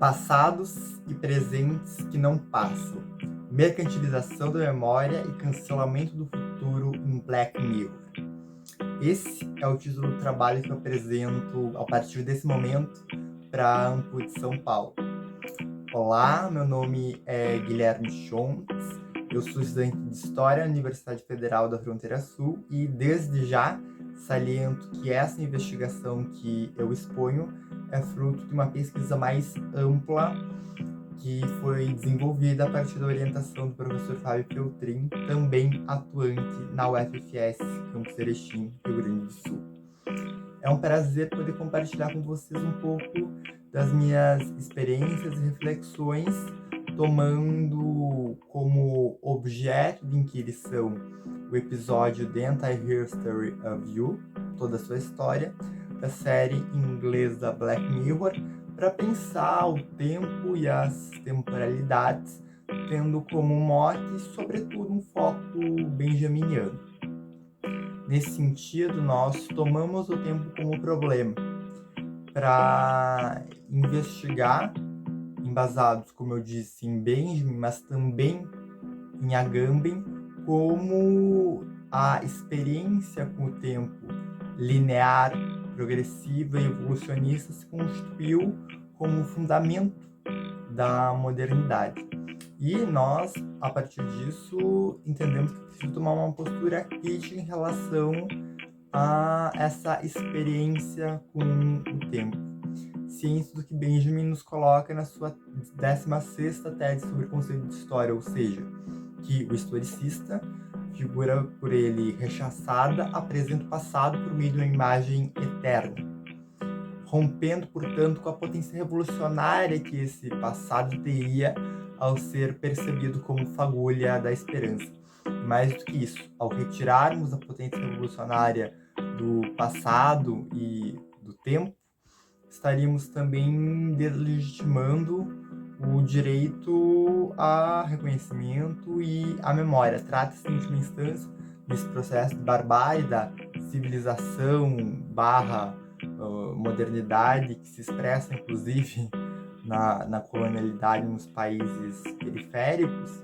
Passados e presentes que não passam. Mercantilização da memória e cancelamento do futuro em Black Mirror. Esse é o título do trabalho que eu apresento a partir desse momento para a Ampul de São Paulo. Olá, meu nome é Guilherme Schontz, eu sou estudante de História na Universidade Federal da Fronteira Sul e, desde já, saliento que essa investigação que eu exponho é fruto de uma pesquisa mais ampla que foi desenvolvida a partir da orientação do professor Fábio Feltrin, também atuante na UFFS, Campus Erechim, Rio Grande do Sul. É um prazer poder compartilhar com vocês um pouco das minhas experiências e reflexões, tomando como objeto de inquirição o episódio The Anti-Hero Story of You, toda a sua história, da série inglesa Black Mirror, para pensar o tempo e as temporalidades, tendo como mote, sobretudo, um foco benjaminiano. Nesse sentido, nós tomamos o tempo como problema para investigar, embasados, como eu disse, em Benjamin, mas também em Agamben, como a experiência com o tempo linear, progressiva e evolucionista se constituiu como fundamento da modernidade. E nós, a partir disso, entendemos que é preciso tomar uma postura crítica em relação a essa experiência com o tempo. Ciência do que Benjamin nos coloca na sua 16ª tese sobre o conceito de história, ou seja, que o historicista, figura por ele rechaçada, apresenta o passado por meio de uma imagem eterna, rompendo, portanto, com a potência revolucionária que esse passado teria ao ser percebido como fagulha da esperança. Mais do que isso, ao retirarmos a potência revolucionária do passado e do tempo, estaríamos também deslegitimando o direito a reconhecimento e à memória. Trata-se, em última instância, desse processo de barbárie da civilização barra modernidade, que se expressa, inclusive, na colonialidade nos países periféricos,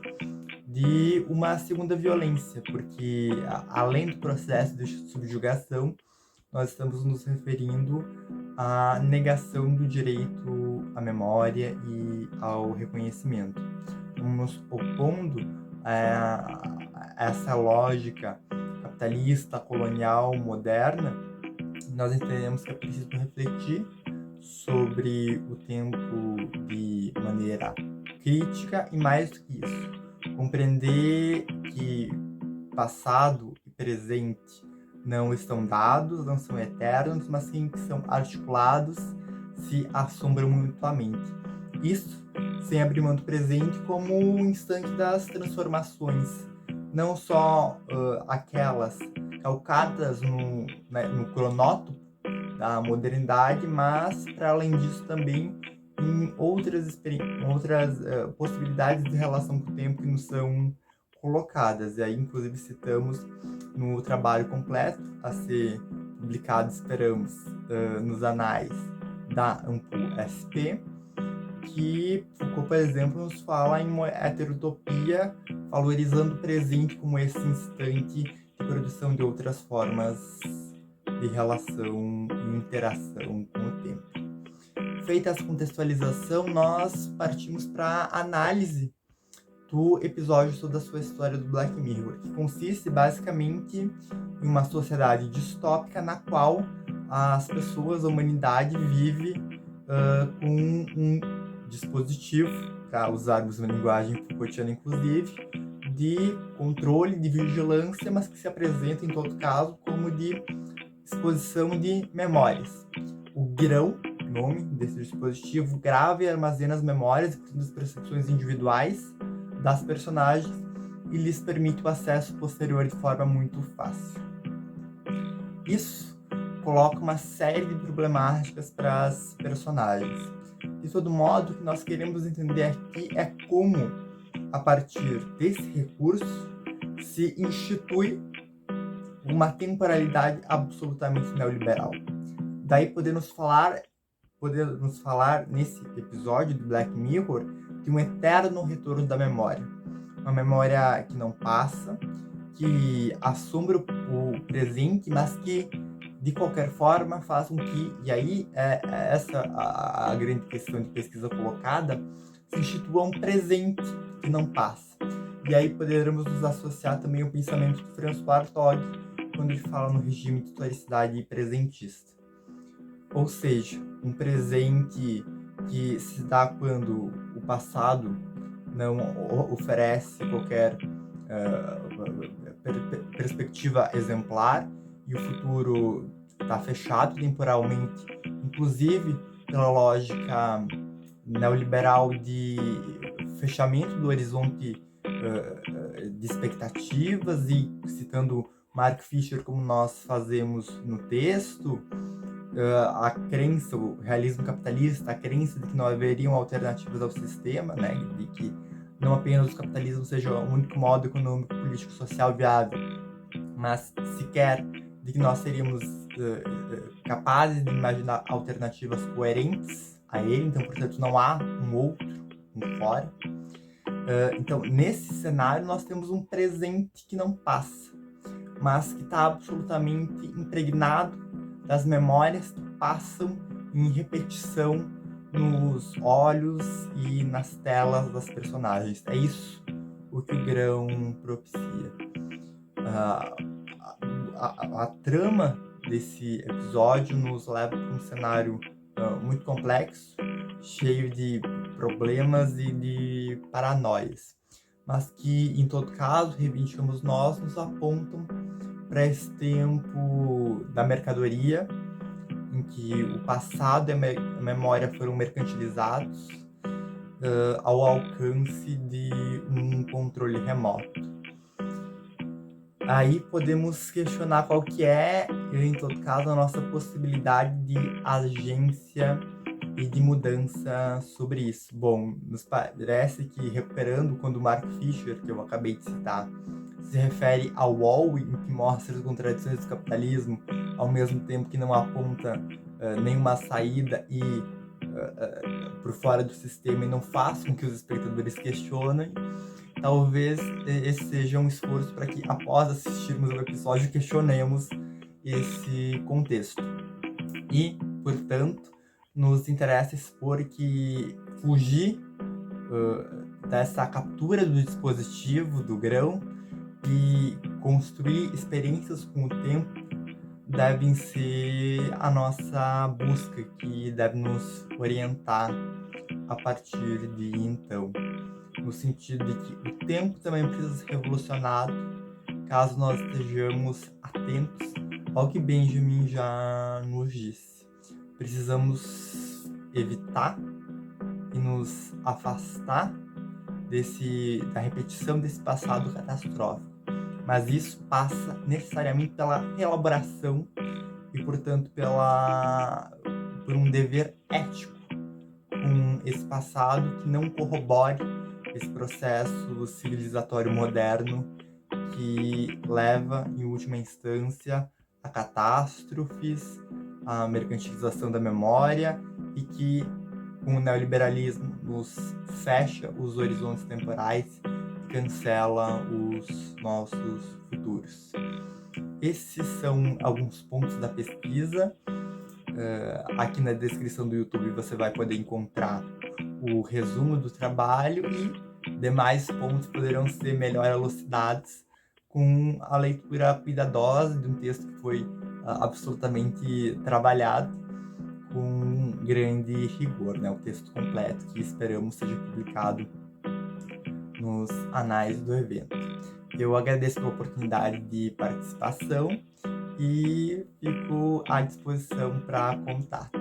de uma segunda violência, porque, além do processo de subjugação, nós estamos nos referindo à negação do direito à memória e ao reconhecimento. Estamos nos opondo a essa lógica capitalista, colonial, moderna. Nós entendemos que é preciso refletir sobre o tempo de maneira crítica e, mais do que isso, compreender que passado e presente não estão dados, não são eternos, mas sim que são articulados, se assombram mutuamente. Isso sem abrir mão do presente como um instante das transformações, não só aquelas calcadas no cronótipo da modernidade, mas, para além disso, também em outras possibilidades de relação com o tempo que nos são colocadas. E aí, inclusive, citamos no trabalho completo a ser publicado, esperamos, nos anais da Ampul-SP, que Foucault, por exemplo, nos fala em uma heterotopia, valorizando o presente como esse instante de produção de outras formas de relação e interação com o tempo. Feita essa contextualização, nós partimos para a análise do episódio Toda a Sua História do Black Mirror, que consiste basicamente em uma sociedade distópica na qual as pessoas, a humanidade, vive com um dispositivo, para usarmos uma linguagem Foucaultiana inclusive, de controle, de vigilância, mas que se apresenta em todo caso como de exposição de memórias. O grão, nome desse dispositivo, grava e armazena as memórias e as percepções individuais das personagens e lhes permite o acesso posterior de forma muito fácil. Isso coloca uma série de problemáticas para as personagens. De todo modo, o que nós queremos entender aqui é como, a partir desse recurso, se institui uma temporalidade absolutamente neoliberal. Daí podemos falar, podemos falar nesse episódio do Black Mirror de um eterno retorno da memória. Uma memória que não passa, que assombra o presente, mas que, de qualquer forma, faz com que, e aí é essa a grande questão de pesquisa colocada, se institua um presente que não passa. E aí poderemos nos associar também ao pensamento do François Hartog, quando ele fala no regime de historicidade presentista. Ou seja, um presente que se dá quando o passado não oferece qualquer perspectiva exemplar e o futuro está fechado temporalmente, inclusive pela lógica neoliberal de fechamento do horizonte de expectativas, e citando Mark Fisher como nós fazemos no texto, a crença, o realismo capitalista, a crença de que não haveriam alternativas ao sistema, né, de que não apenas o capitalismo seja o único modo econômico, político, social viável, mas sequer de que nós seríamos capazes de imaginar alternativas coerentes a ele, então, portanto, não há um outro, um fora. Então, nesse cenário, nós temos um presente que não passa, mas que está absolutamente impregnado das memórias que passam em repetição nos olhos e nas telas das personagens. É isso o que o grão propicia. A trama desse episódio nos leva para um cenário muito complexo, cheio de problemas e de paranoias, mas que, em todo caso, reivindicamos nós, nos apontam para esse tempo da mercadoria, em que o passado e a memória foram mercantilizados ao alcance de um controle remoto. Aí podemos questionar qual que é, em todo caso, a nossa possibilidade de agência e de mudança sobre isso. Bom, nos parece que, recuperando quando o Mark Fisher, que eu acabei de citar, se refere ao UOL, em que mostra as contradições do capitalismo, ao mesmo tempo que não aponta nenhuma saída e por fora do sistema, e não faz com que os espectadores questionem. Talvez esse seja um esforço para que, após assistirmos ao episódio, questionemos esse contexto. E, portanto, nos interessa expor que fugir dessa captura do dispositivo, do grão, e construir experiências com o tempo devem ser a nossa busca, que deve nos orientar a partir de então. No sentido de que o tempo também precisa ser revolucionado, caso nós estejamos atentos ao que Benjamin já nos disse. Precisamos evitar e nos afastar da repetição desse passado catastrófico. Mas isso passa necessariamente pela elaboração e, portanto, por um dever ético com esse passado que não corrobore esse processo civilizatório moderno que leva, em última instância, a catástrofes, a mercantilização da memória, e que, com o neoliberalismo, nos fecha os horizontes temporais e cancela os nossos futuros. Esses são alguns pontos da pesquisa. Aqui na descrição do YouTube você vai poder encontrar o resumo do trabalho, e demais pontos poderão ser melhor elucidados com a leitura cuidadosa de um texto que foi absolutamente trabalhado com grande rigor, né? O texto completo, que esperamos seja publicado nos anais do evento. Eu agradeço a oportunidade de participação e fico à disposição para contato.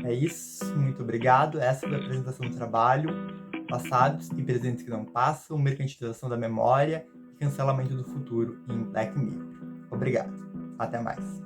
É isso, muito obrigado. Essa foi a apresentação do trabalho, passados e presentes que não passam, mercantilização da memória e cancelamento do futuro em Black Mirror. Obrigado, até mais.